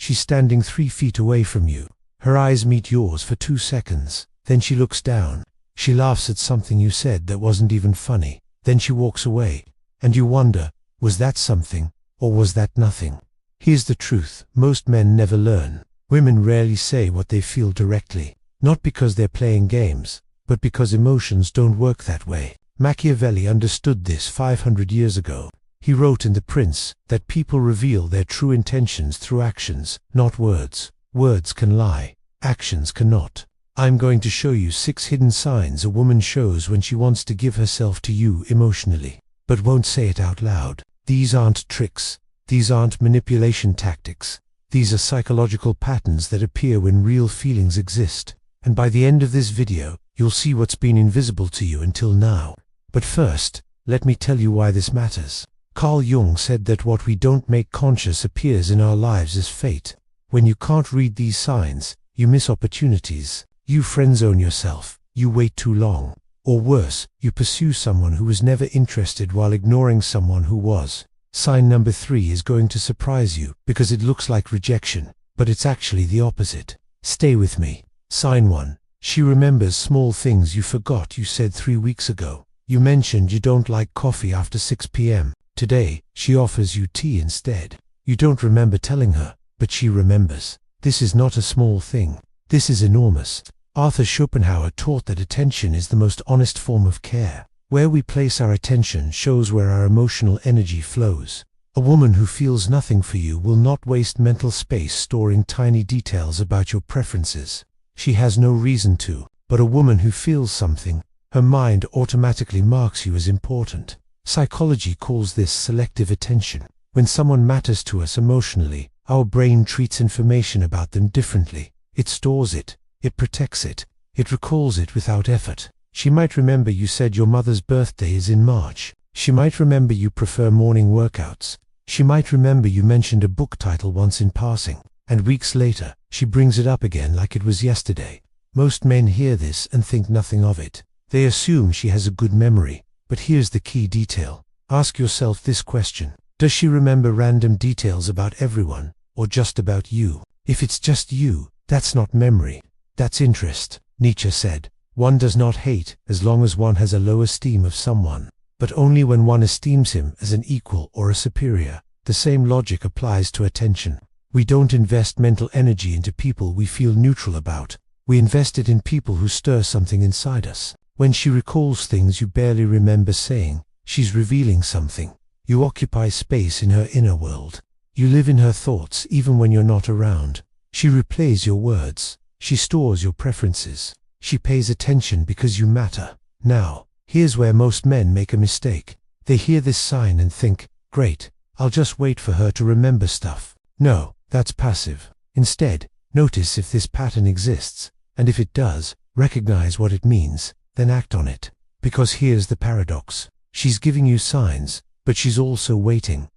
She's standing 3 feet away from you. Her eyes meet yours for 2 seconds. Then she looks down. She laughs at something you said that wasn't even funny. Then she walks away. And you wonder, was that something, or was that nothing? Here's the truth. Most men never learn. Women rarely say what they feel directly. Not because they're playing games, but because emotions don't work that way. Machiavelli understood this 500 years ago. He wrote in The Prince that people reveal their true intentions through actions, not words. Words can lie. Actions cannot. I'm going to show you 6 hidden signs a woman shows when she wants to give herself to you emotionally, but won't say it out loud. These aren't tricks. These aren't manipulation tactics. These are psychological patterns that appear when real feelings exist. And by the end of this video, you'll see what's been invisible to you until now. But first, let me tell you why this matters. Carl Jung said that what we don't make conscious appears in our lives as fate. When you can't read these signs, you miss opportunities. You friendzone yourself. You wait too long. Or worse, you pursue someone who was never interested while ignoring someone who was. Sign number 3 is going to surprise you because it looks like rejection, but it's actually the opposite. Stay with me. Sign 1. She remembers small things you forgot you said 3 weeks ago. You mentioned you don't like coffee after 6 p.m. Today, she offers you tea instead. You don't remember telling her, but she remembers. This is not a small thing. This is enormous. Arthur Schopenhauer taught that attention is the most honest form of care. Where we place our attention shows where our emotional energy flows. A woman who feels nothing for you will not waste mental space storing tiny details about your preferences. She has no reason to, but a woman who feels something, her mind automatically marks you as important. Psychology calls this selective attention. When someone matters to us emotionally, our brain treats information about them differently. It stores it, it protects it, it recalls it without effort. She might remember you said your mother's birthday is in March. She might remember you prefer morning workouts. She might remember you mentioned a book title once in passing. And weeks later, she brings it up again like it was yesterday. Most men hear this and think nothing of it. They assume she has a good memory. But here's the key detail. Ask yourself this question. Does she remember random details about everyone, or just about you? If it's just you, that's not memory. That's interest. Nietzsche said, one does not hate as long as one has a low esteem of someone, but only when one esteems him as an equal or a superior. The same logic applies to attention. We don't invest mental energy into people we feel neutral about. We invest it in people who stir something inside us. When she recalls things you barely remember saying, she's revealing something. You occupy space in her inner world. You live in her thoughts even when you're not around. She replays your words. She stores your preferences. She pays attention because you matter. Now, here's where most men make a mistake. They hear this sign and think, great, I'll just wait for her to remember stuff. No, that's passive. Instead, notice if this pattern exists, and if it does, recognize what it means. Then act on it. Because here's the paradox. She's giving you signs, but she's also waiting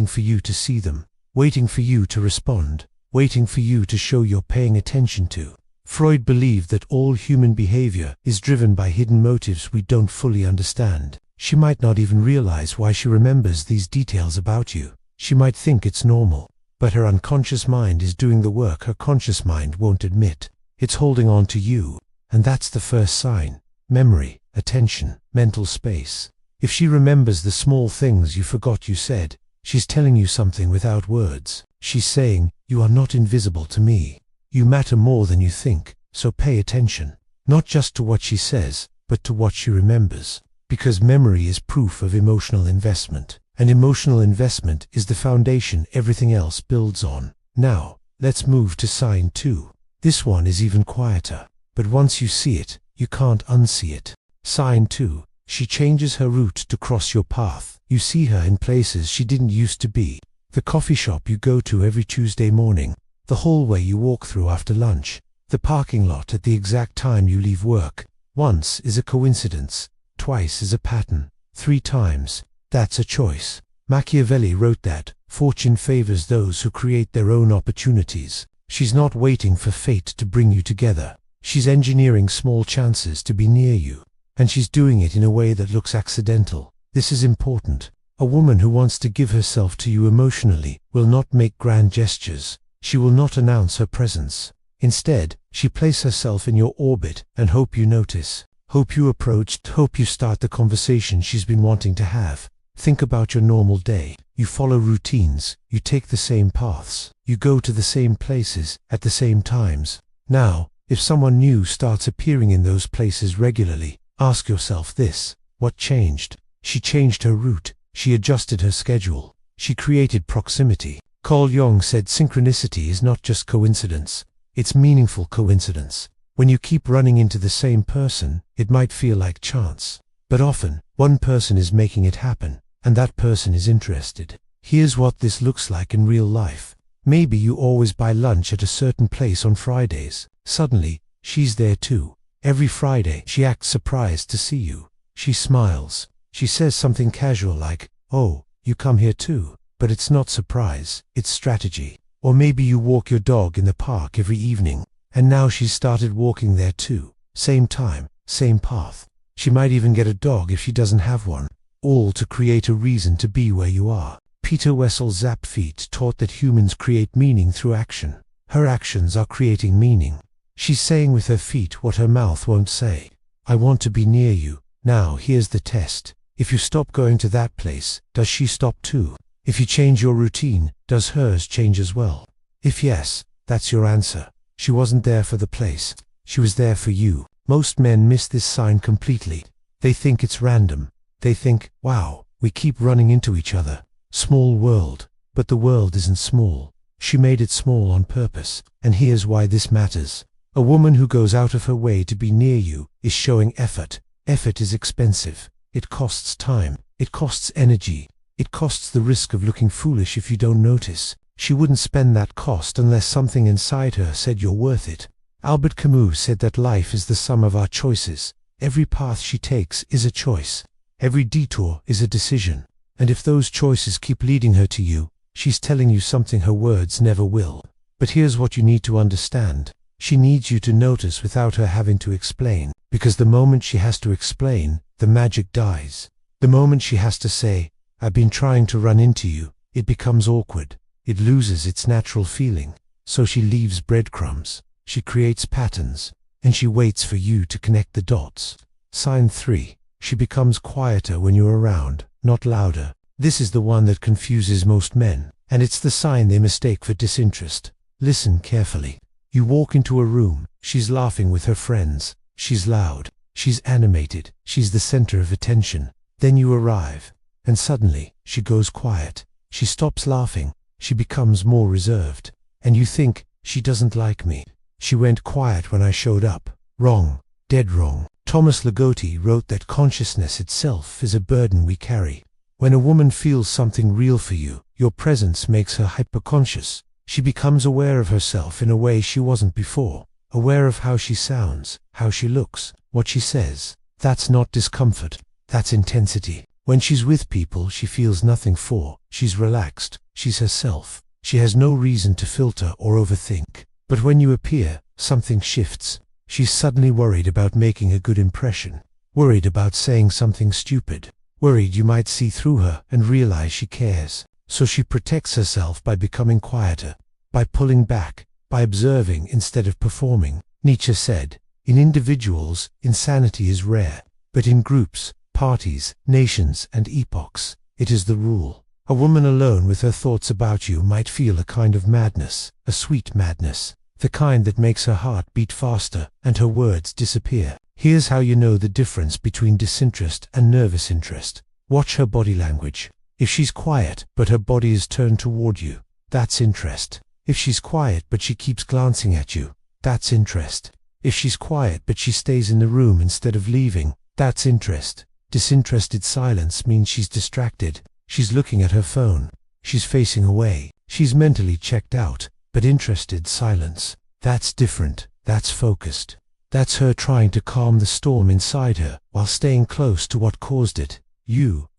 for you to see them, waiting for you to respond, waiting for you to show you're paying attention to. Freud believed that all human behavior is driven by hidden motives we don't fully understand. She might not even realize why she remembers these details about you. She might think it's normal, but her unconscious mind is doing the work her conscious mind won't admit. It's holding on to you, and that's the first sign. Memory, attention, mental space. If she remembers the small things you forgot you said, she's telling you something without words. She's saying, you are not invisible to me. You matter more than you think, so pay attention. Not just to what she says, but to what she remembers. Because memory is proof of emotional investment. And emotional investment is the foundation everything else builds on. Now, let's move to sign 2. This one is even quieter. But once you see it, you can't unsee it. Sign 2. She changes her route to cross your path. You see her in places she didn't used to be. The coffee shop you go to every Tuesday morning. The hallway you walk through after lunch. The parking lot at the exact time you leave work. Once is a coincidence. Twice is a pattern. 3 times, that's a choice. Machiavelli wrote that fortune favors those who create their own opportunities. She's not waiting for fate to bring you together. She's engineering small chances to be near you. And she's doing it in a way that looks accidental. This is important. A woman who wants to give herself to you emotionally will not make grand gestures. She will not announce her presence. Instead, she places herself in your orbit and hope you notice. Hope you approach, hope you start the conversation she's been wanting to have. Think about your normal day. You follow routines, you take the same paths, you go to the same places at the same times. Now, if someone new starts appearing in those places regularly, ask yourself this: what changed? She changed her route, she adjusted her schedule, she created proximity. Carl Jung said synchronicity is not just coincidence, it's meaningful coincidence. When you keep running into the same person, it might feel like chance. But often, one person is making it happen, and that person is interested. Here's what this looks like in real life. Maybe you always buy lunch at a certain place on Fridays. Suddenly, she's there too. Every Friday, she acts surprised to see you. She smiles. She says something casual like, "Oh, you come here too." But it's not surprise, it's strategy. Or maybe you walk your dog in the park every evening, and now she's started walking there too. Same time, same path. She might even get a dog if she doesn't have one, all to create a reason to be where you are. Peter Wessel Zapfeet taught that humans create meaning through action. Her actions are creating meaning. She's saying with her feet what her mouth won't say. I want to be near you. Now here's the test. If you stop going to that place, does she stop too? If you change your routine, does hers change as well? If yes, that's your answer. She wasn't there for the place. She was there for you. Most men miss this sign completely. They think it's random. They think, wow, we keep running into each other. Small world. But the world isn't small. She made it small on purpose. And here's why this matters. A woman who goes out of her way to be near you is showing effort. Effort is expensive. It costs time. It costs energy. It costs the risk of looking foolish if you don't notice. She wouldn't spend that cost unless something inside her said you're worth it. Albert Camus said that life is the sum of our choices. Every path she takes is a choice. Every detour is a decision. And if those choices keep leading her to you, she's telling you something her words never will. But here's what you need to understand. She needs you to notice without her having to explain. Because the moment she has to explain, the magic dies. The moment she has to say, "I've been trying to run into you," it becomes awkward. It loses its natural feeling. So she leaves breadcrumbs. She creates patterns. And she waits for you to connect the dots. Sign 3. She becomes quieter when you're around, not louder. This is the one that confuses most men. And it's the sign they mistake for disinterest. Listen carefully. You walk into a room. She's laughing with her friends. She's loud. She's animated. She's the center of attention. Then you arrive. And suddenly, she goes quiet. She stops laughing. She becomes more reserved. And you think, she doesn't like me. She went quiet when I showed up. Wrong. Dead wrong. Thomas Ligotti wrote that consciousness itself is a burden we carry. When a woman feels something real for you, your presence makes her hyperconscious. She becomes aware of herself in a way she wasn't before. Aware of how she sounds, how she looks, what she says. That's not discomfort. That's intensity. When she's with people she feels nothing for, she's relaxed, she's herself. She has no reason to filter or overthink. But when you appear, something shifts. She's suddenly worried about making a good impression. Worried about saying something stupid. Worried you might see through her and realize she cares. So she protects herself by becoming quieter, by pulling back, by observing instead of performing. Nietzsche said, in individuals, insanity is rare, but in groups, parties, nations, and epochs, it is the rule. A woman alone with her thoughts about you might feel a kind of madness, a sweet madness, the kind that makes her heart beat faster and her words disappear. Here's how you know the difference between disinterest and nervous interest. Watch her body language. If she's quiet, but her body is turned toward you, that's interest. If she's quiet, but she keeps glancing at you, that's interest. If she's quiet, but she stays in the room instead of leaving, that's interest. Disinterested silence means she's distracted. She's looking at her phone. She's facing away. She's mentally checked out. But interested silence, that's different. That's focused. That's her trying to calm the storm inside her while staying close to what caused it.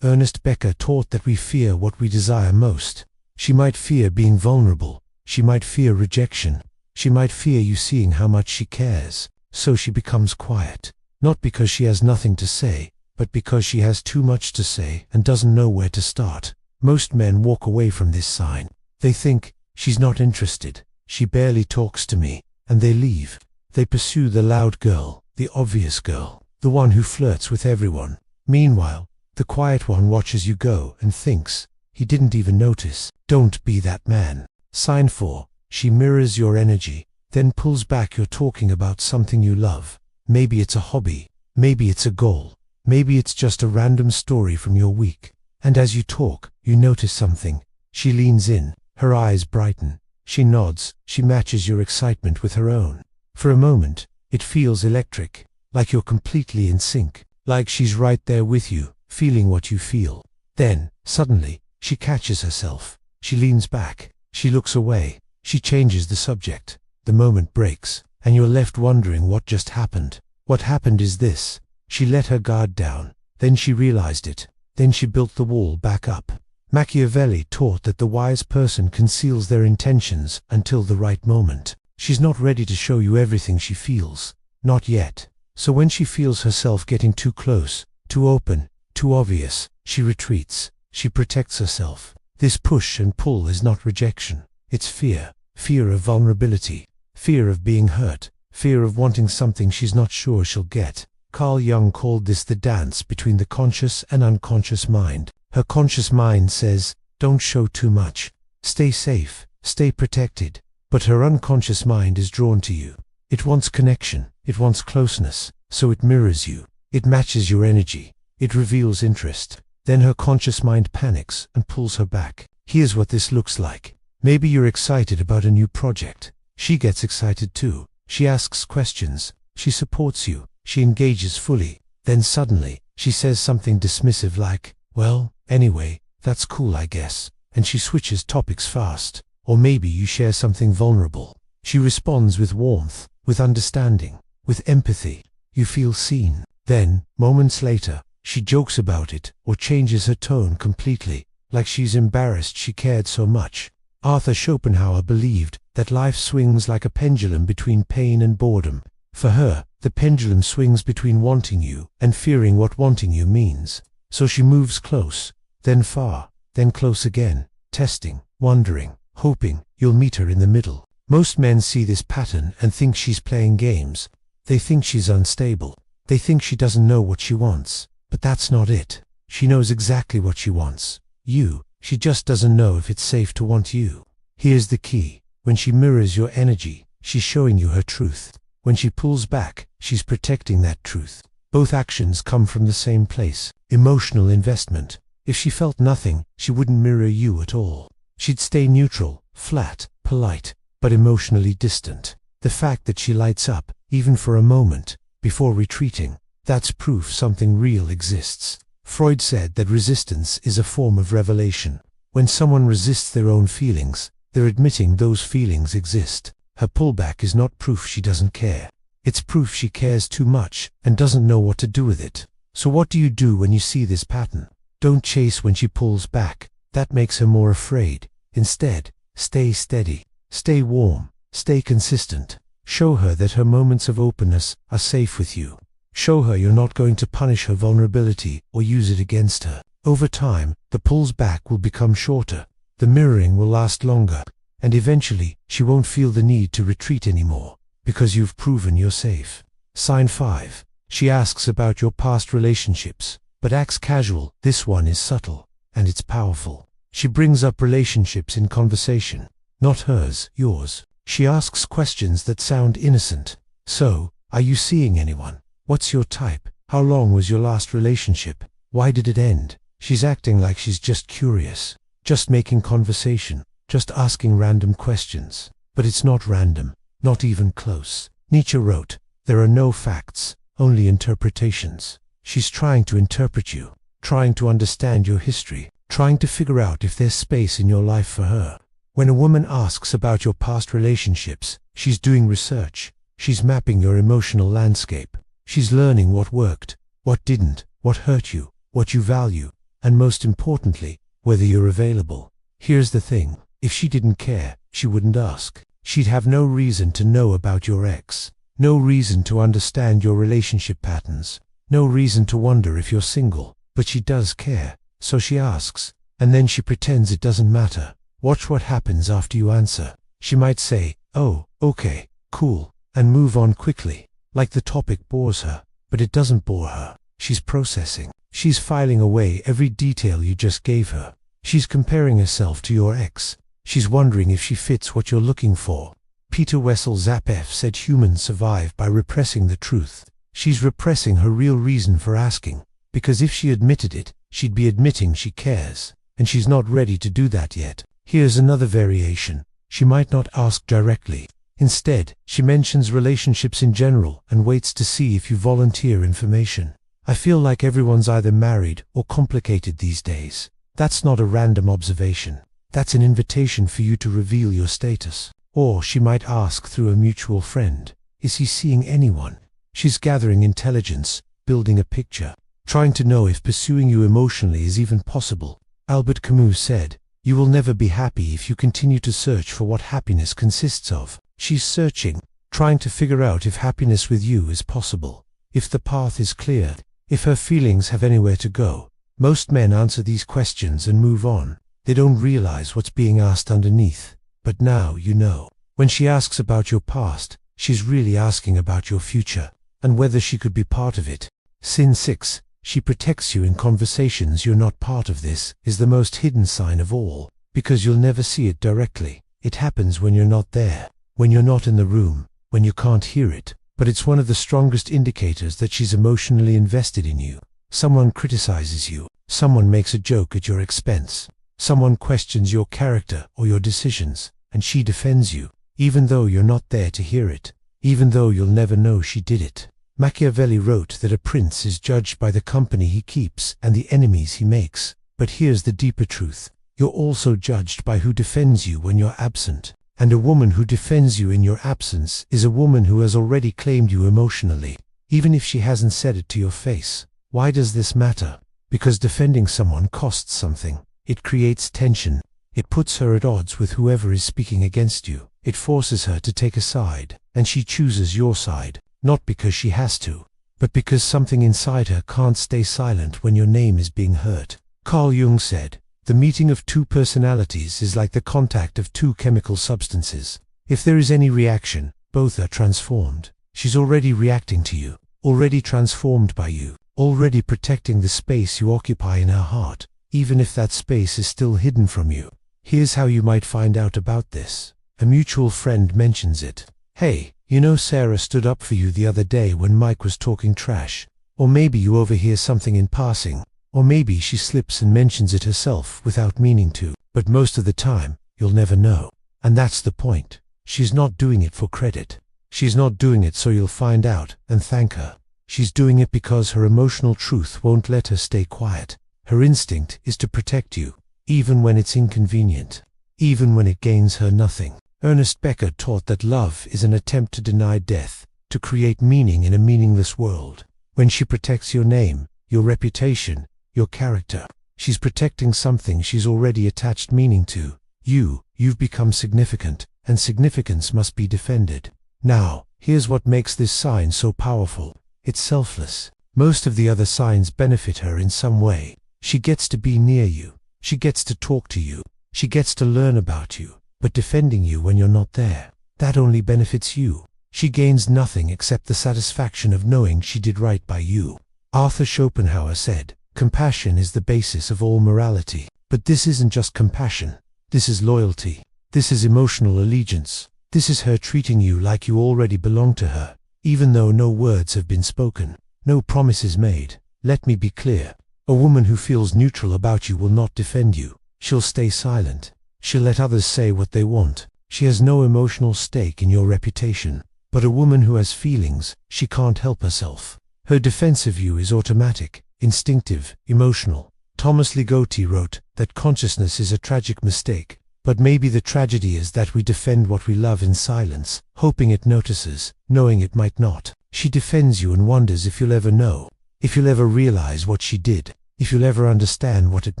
Ernest Becker taught that we fear what we desire most. She might fear being vulnerable. She might fear rejection. She might fear you seeing how much she cares. So she becomes quiet. Not because she has nothing to say, but because she has too much to say and doesn't know where to start. Most men walk away from this sign. They think, she's not interested. She barely talks to me. And they leave. They pursue the loud girl, the obvious girl, the one who flirts with everyone. Meanwhile, the quiet one watches you go and thinks, he didn't even notice. Don't be that man. Sign 4. She mirrors your energy, then pulls back. You're talking about something you love. Maybe it's a hobby. Maybe it's a goal. Maybe it's just a random story from your week. And as you talk, you notice something. She leans in. Her eyes brighten. She nods. She matches your excitement with her own. For a moment, it feels electric, like you're completely in sync, like she's right there with you, feeling what you feel. Then, suddenly, she catches herself. She leans back. She looks away. She changes the subject. The moment breaks, and you're left wondering what just happened. What happened is this. She let her guard down. Then she realized it. Then she built the wall back up. Machiavelli taught that the wise person conceals their intentions until the right moment. She's not ready to show you everything she feels. Not yet. So when she feels herself getting too close, too open, too obvious, she retreats. She protects herself. This push and pull is not rejection. It's fear. Fear of vulnerability. Fear of being hurt. Fear of wanting something she's not sure she'll get. Carl Jung called this the dance between the conscious and unconscious mind. Her conscious mind says, don't show too much. Stay safe. Stay protected. But her unconscious mind is drawn to you. It wants connection. It wants closeness. So it mirrors you. It matches your energy. It reveals interest. Then her conscious mind panics and pulls her back. Here's what this looks like. Maybe you're excited about a new project. She gets excited too. She asks questions. She supports you. She engages fully. Then suddenly, she says something dismissive like, well, anyway, that's cool I guess. And she switches topics fast. Or maybe you share something vulnerable. She responds with warmth, with understanding, with empathy. You feel seen. Then, moments later, she jokes about it or changes her tone completely, like she's embarrassed she cared so much. Arthur Schopenhauer believed that life swings like a pendulum between pain and boredom. For her, the pendulum swings between wanting you and fearing what wanting you means. So she moves close, then far, then close again, testing, wondering, hoping you'll meet her in the middle. Most men see this pattern and think she's playing games. They think she's unstable. They think she doesn't know what she wants. But that's not it. She knows exactly what she wants. You. She just doesn't know if it's safe to want you. Here's the key. When she mirrors your energy, she's showing you her truth. When she pulls back, she's protecting that truth. Both actions come from the same place. Emotional investment. If she felt nothing, she wouldn't mirror you at all. She'd stay neutral, flat, polite, but emotionally distant. The fact that she lights up, even for a moment, before retreating, that's proof something real exists. Freud said that resistance is a form of revelation. When someone resists their own feelings, they're admitting those feelings exist. Her pullback is not proof she doesn't care. It's proof she cares too much and doesn't know what to do with it. So what do you do when you see this pattern? Don't chase when she pulls back. That makes her more afraid. Instead, stay steady. Stay warm. Stay consistent. Show her that her moments of openness are safe with you. Show her you're not going to punish her vulnerability or use it against her. Over time, the pulls back will become shorter. The mirroring will last longer. And eventually, she won't feel the need to retreat anymore, because you've proven you're safe. Sign 5. She asks about your past relationships, but acts casual. This one is subtle, and it's powerful. She brings up relationships in conversation. Not hers, yours. She asks questions that sound innocent. So, are you seeing anyone? What's your type? How long was your last relationship? Why did it end? She's acting like she's just curious, just making conversation, just asking random questions. But it's not random, not even close. Nietzsche wrote, there are no facts, only interpretations. She's trying to interpret you, trying to understand your history, trying to figure out if there's space in your life for her. When a woman asks about your past relationships, she's doing research. She's mapping your emotional landscape. She's learning what worked, what didn't, what hurt you, what you value, and most importantly, whether you're available. Here's the thing. If she didn't care, she wouldn't ask. She'd have no reason to know about your ex. No reason to understand your relationship patterns. No reason to wonder if you're single. But she does care, so she asks. And then she pretends it doesn't matter. Watch what happens after you answer. She might say, "Oh, okay, cool," and move on quickly, like the topic bores her. But it doesn't bore her. She's processing. She's filing away every detail you just gave her. She's comparing herself to your ex. She's wondering if she fits what you're looking for. Peter Wessel Zapf said humans survive by repressing the truth. She's repressing her real reason for asking, because if she admitted it, she'd be admitting she cares, and she's not ready to do that yet. Here's another variation. She might not ask directly. Instead, she mentions relationships in general and waits to see if you volunteer information. I feel like everyone's either married or complicated these days. That's not a random observation. That's an invitation for you to reveal your status. Or she might ask through a mutual friend, is he seeing anyone? She's gathering intelligence, building a picture, trying to know if pursuing you emotionally is even possible. Albert Camus said, "You will never be happy if you continue to search for what happiness consists of." She's searching, trying to figure out if happiness with you is possible, if the path is clear, if her feelings have anywhere to go. Most men answer these questions and move on. They don't realize what's being asked underneath. But now you know. When she asks about your past, she's really asking about your future, and whether she could be part of it. Sin 6. She protects you in conversations. You're not part of this is the most hidden sign of all, because you'll never see it directly. It happens when you're not there, when you're not in the room, when you can't hear it. But it's one of the strongest indicators that she's emotionally invested in you. Someone criticizes you. Someone makes a joke at your expense. Someone questions your character or your decisions, and she defends you, even though you're not there to hear it, even though you'll never know she did it. Machiavelli wrote that a prince is judged by the company he keeps and the enemies he makes. But here's the deeper truth. You're also judged by who defends you when you're absent. And a woman who defends you in your absence is a woman who has already claimed you emotionally, even if she hasn't said it to your face. Why does this matter? Because defending someone costs something. It creates tension. It puts her at odds with whoever is speaking against you. It forces her to take a side, and she chooses your side, not because she has to, but because something inside her can't stay silent when your name is being hurt. Carl Jung said, "The meeting of two personalities is like the contact of two chemical substances. If there is any reaction, both are transformed." She's already reacting to you, already transformed by you, already protecting the space you occupy in her heart, even if that space is still hidden from you. Here's how you might find out about this. A mutual friend mentions it. "Hey, you know Sarah stood up for you the other day when Mike was talking trash." Or maybe you overhear something in passing. Or maybe she slips and mentions it herself without meaning to. But most of the time, you'll never know. And that's the point. She's not doing it for credit. She's not doing it so you'll find out and thank her. She's doing it because her emotional truth won't let her stay quiet. Her instinct is to protect you, even when it's inconvenient, even when it gains her nothing. Ernest Becker taught that love is an attempt to deny death, to create meaning in a meaningless world. When she protects your name, your reputation, your character, she's protecting something she's already attached meaning to. You've become significant, and significance must be defended. Now, here's what makes this sign so powerful. It's selfless. Most of the other signs benefit her in some way. She gets to be near you. She gets to talk to you. She gets to learn about you. But defending you when you're not there, that only benefits you. She gains nothing except the satisfaction of knowing she did right by you. Arthur Schopenhauer said, "Compassion is the basis of all morality." But this isn't just compassion. This is loyalty. This is emotional allegiance. This is her treating you like you already belong to her, even though no words have been spoken, no promises made. Let me be clear. A woman who feels neutral about you will not defend you. She'll stay silent. She'll let others say what they want. She has no emotional stake in your reputation. But a woman who has feelings, she can't help herself. Her defense of you is automatic, instinctive, emotional. Thomas Ligotti wrote that consciousness is a tragic mistake. But maybe the tragedy is that we defend what we love in silence, hoping it notices, knowing it might not. She defends you and wonders if you'll ever know, if you'll ever realize what she did, if you'll ever understand what it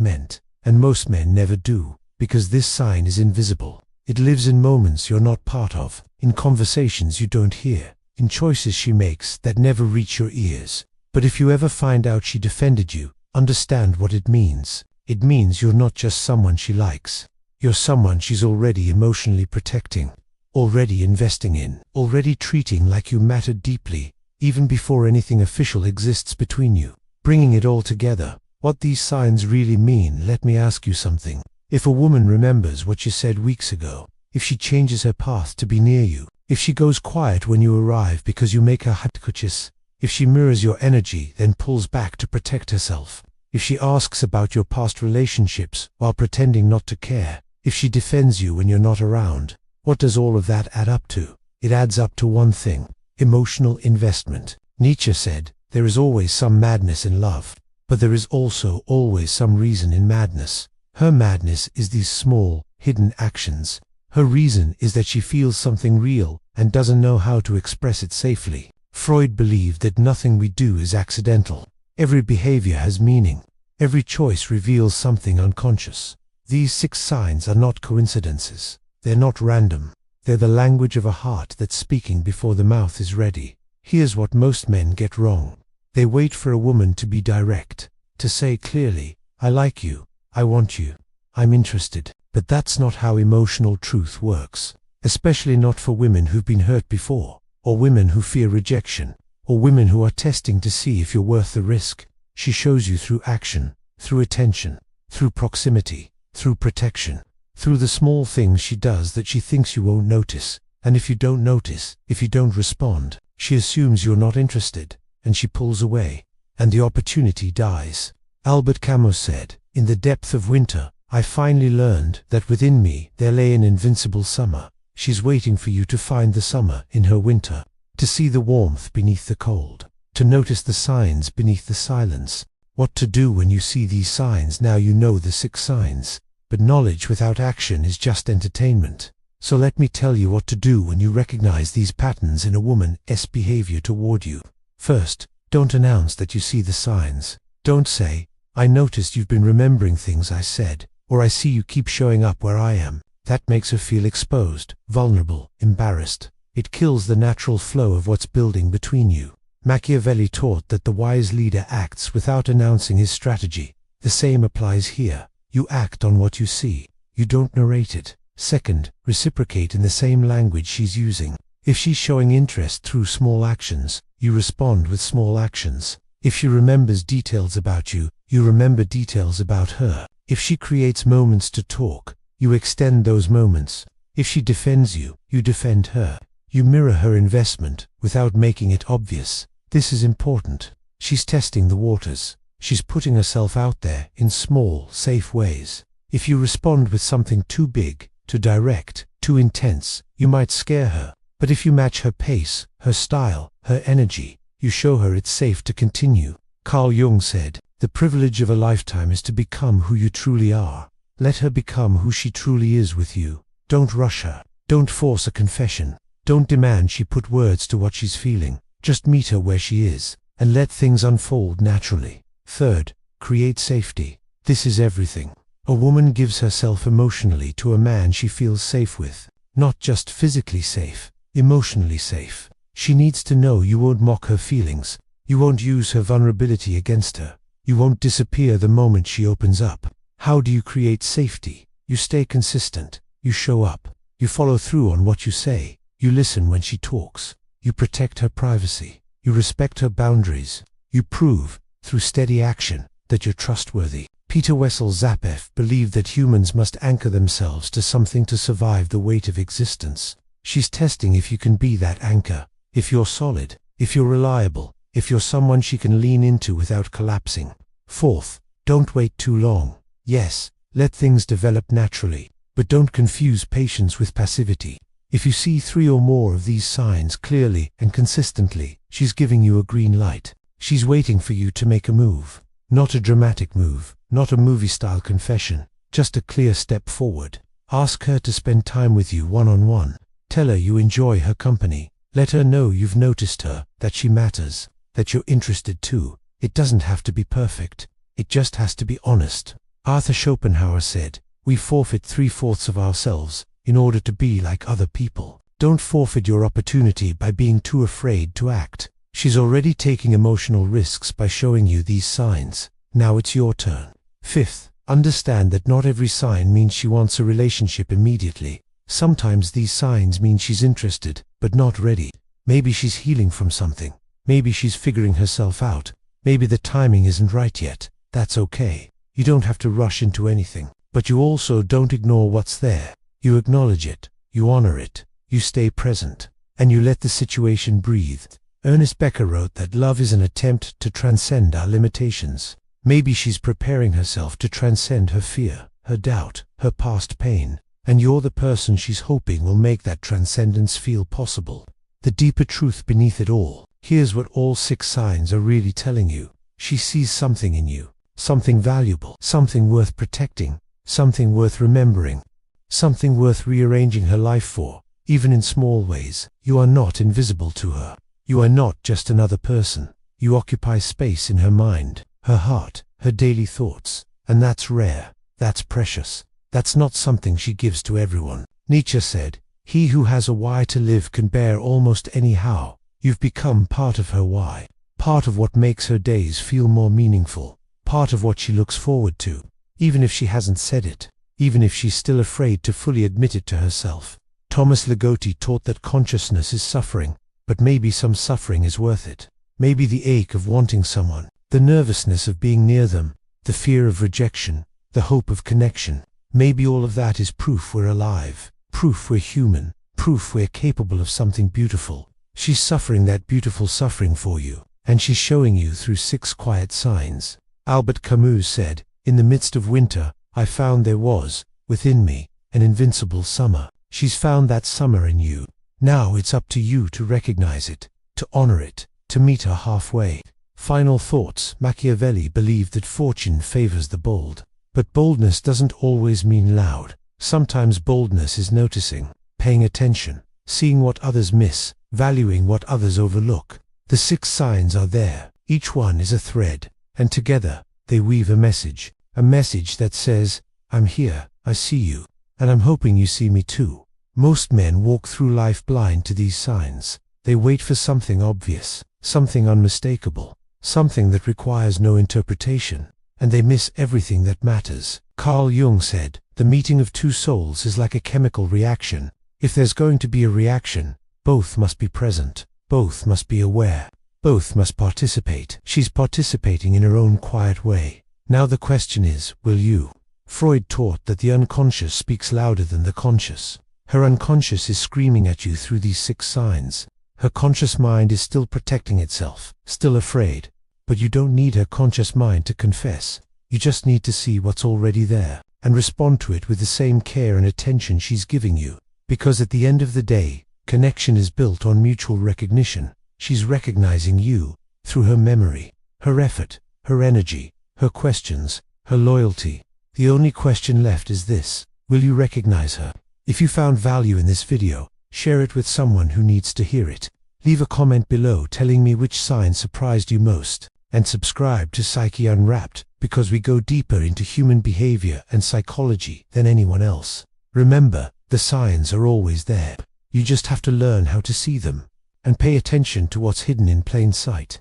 meant. And most men never do, because this sign is invisible. It lives in moments you're not part of, in conversations you don't hear, in choices she makes that never reach your ears. But if you ever find out she defended you, understand what it means. It means you're not just someone she likes. You're someone she's already emotionally protecting, already investing in, already treating like you matter deeply, even before anything official exists between you. Bringing it all together, what these signs really mean, let me ask you something. If a woman remembers what you said weeks ago, if she changes her path to be near you, if she goes quiet when you arrive because you make her hatkuchis, if she mirrors your energy then pulls back to protect herself, if she asks about your past relationships while pretending not to care, if she defends you when you're not around, what does all of that add up to? It adds up to one thing: emotional investment. Nietzsche said, there is always some madness in love, but there is also always some reason in madness. Her madness is these small, hidden actions. Her reason is that she feels something real and doesn't know how to express it safely. Freud believed that nothing we do is accidental. Every behavior has meaning. Every choice reveals something unconscious. These 6 signs are not coincidences. They're not random. They're the language of a heart that's speaking before the mouth is ready. Here's what most men get wrong. They wait for a woman to be direct, to say clearly, I like you, I want you, I'm interested. But that's not how emotional truth works, especially not for women who've been hurt before, or women who fear rejection, or women who are testing to see if you're worth the risk. She shows you through action, through attention, through proximity, through protection, through the small things she does that she thinks you won't notice. And if you don't notice, if you don't respond, she assumes you're not interested, and she pulls away, and the opportunity dies. Albert Camus said, in the depth of winter, I finally learned that within me there lay an invincible summer. She's waiting for you to find the summer in her winter, to see the warmth beneath the cold, to notice the signs beneath the silence. What to do when you see these signs? Now you know the 6 signs, but knowledge without action is just entertainment. So let me tell you what to do when you recognize these patterns in a woman's behavior toward you. First, don't announce that you see the signs. Don't say, I noticed you've been remembering things I said, or I see you keep showing up where I am. That makes her feel exposed, vulnerable, embarrassed. It kills the natural flow of what's building between you. Machiavelli taught that the wise leader acts without announcing his strategy. The same applies here. You act on what you see. You don't narrate it. Second, reciprocate in the same language she's using. If she's showing interest through small actions, you respond with small actions. If she remembers details about you, you remember details about her. If she creates moments to talk, you extend those moments. If she defends you, you defend her. You mirror her investment without making it obvious. This is important. She's testing the waters. She's putting herself out there in small, safe ways. If you respond with something too big, too direct, too intense, you might scare her. But if you match her pace, her style, her energy, you show her it's safe to continue. Carl Jung said, the privilege of a lifetime is to become who you truly are. Let her become who she truly is with you. Don't rush her. Don't force a confession. Don't demand she put words to what she's feeling. Just meet her where she is, and let things unfold naturally. Third, create safety. This is everything. A woman gives herself emotionally to a man she feels safe with. Not just physically safe, emotionally safe. She needs to know you won't mock her feelings. You won't use her vulnerability against her. You won't disappear the moment she opens up. How do you create safety? You stay consistent. You show up. You follow through on what you say. You listen when she talks. You protect her privacy. You respect her boundaries. You prove, through steady action, that you're trustworthy. Peter Wessel Zapef believed that humans must anchor themselves to something to survive the weight of existence. She's testing if you can be that anchor, if you're solid, if you're reliable, if you're someone she can lean into without collapsing. Fourth, don't wait too long. Yes, let things develop naturally, but don't confuse patience with passivity. If you see 3 or more of these signs clearly and consistently, she's giving you a green light. She's waiting for you to make a move. Not a dramatic move, not a movie-style confession, just a clear step forward. Ask her to spend time with you one-on-one. Tell her you enjoy her company. Let her know you've noticed her, that she matters, that you're interested too. It doesn't have to be perfect. It just has to be honest. Arthur Schopenhauer said, we forfeit 3/4 of ourselves in order to be like other people. Don't forfeit your opportunity by being too afraid to act. She's already taking emotional risks by showing you these signs. Now it's your turn. Fifth, Understand that not every sign means she wants a relationship immediately. Sometimes these signs mean she's interested, but not ready. Maybe she's healing from something. Maybe she's figuring herself out. Maybe the timing isn't right yet. That's okay. You don't have to rush into anything. But you also don't ignore what's there. You acknowledge it. You honor it. You stay present. And you let the situation breathe. Ernest Becker wrote that love is an attempt to transcend our limitations. Maybe she's preparing herself to transcend her fear, her doubt, her past pain. And you're the person she's hoping will make that transcendence feel possible. The deeper truth beneath it all. Here's what all 6 signs are really telling you. She sees something in you. Something valuable. Something worth protecting. Something worth remembering. Something worth rearranging her life for. Even in small ways. You are not invisible to her. You are not just another person. You occupy space in her mind, her heart, her daily thoughts. And that's rare. That's precious. That's not something she gives to everyone. Nietzsche said, "He who has a why to live can bear almost any how." You've become part of her why. Part of what makes her days feel more meaningful. Part of what she looks forward to. Even if she hasn't said it. Even if she's still afraid to fully admit it to herself. Thomas Ligotti taught that consciousness is suffering. But maybe some suffering is worth it. Maybe the ache of wanting someone, the nervousness of being near them, the fear of rejection, the hope of connection. Maybe all of that is proof we're alive, proof we're human, proof we're capable of something beautiful. She's suffering that beautiful suffering for you, and she's showing you through 6 quiet signs. Albert Camus said, "In the midst of winter, I found there was, within me, an invincible summer." She's found that summer in you. Now it's up to you to recognize it, to honor it, to meet her halfway. Final thoughts. Machiavelli believed that fortune favors the bold. But boldness doesn't always mean loud. Sometimes boldness is noticing, paying attention, seeing what others miss, valuing what others overlook. The 6 signs are there. Each one is a thread, and together they weave a message that says, "I'm here, I see you, and I'm hoping you see me too." Most men walk through life blind to these signs. They wait for something obvious, something unmistakable, something that requires no interpretation, and they miss everything that matters. Carl Jung said, "The meeting of 2 souls is like a chemical reaction. If there's going to be a reaction, both must be present, both must be aware, both must participate." She's participating in her own quiet way. Now the question is, will you? Freud taught that the unconscious speaks louder than the conscious. Her unconscious is screaming at you through these 6 signs. Her conscious mind is still protecting itself, still afraid. But you don't need her conscious mind to confess. You just need to see what's already there, and respond to it with the same care and attention she's giving you. Because at the end of the day, connection is built on mutual recognition. She's recognizing you, through her memory, her effort, her energy, her questions, her loyalty. The only question left is this: will you recognize her? If you found value in this video, share it with someone who needs to hear it. Leave a comment below telling me which sign surprised you most. And subscribe to Psyche Unwrapped, because we go deeper into human behavior and psychology than anyone else. Remember, the signs are always there. You just have to learn how to see them, and pay attention to what's hidden in plain sight.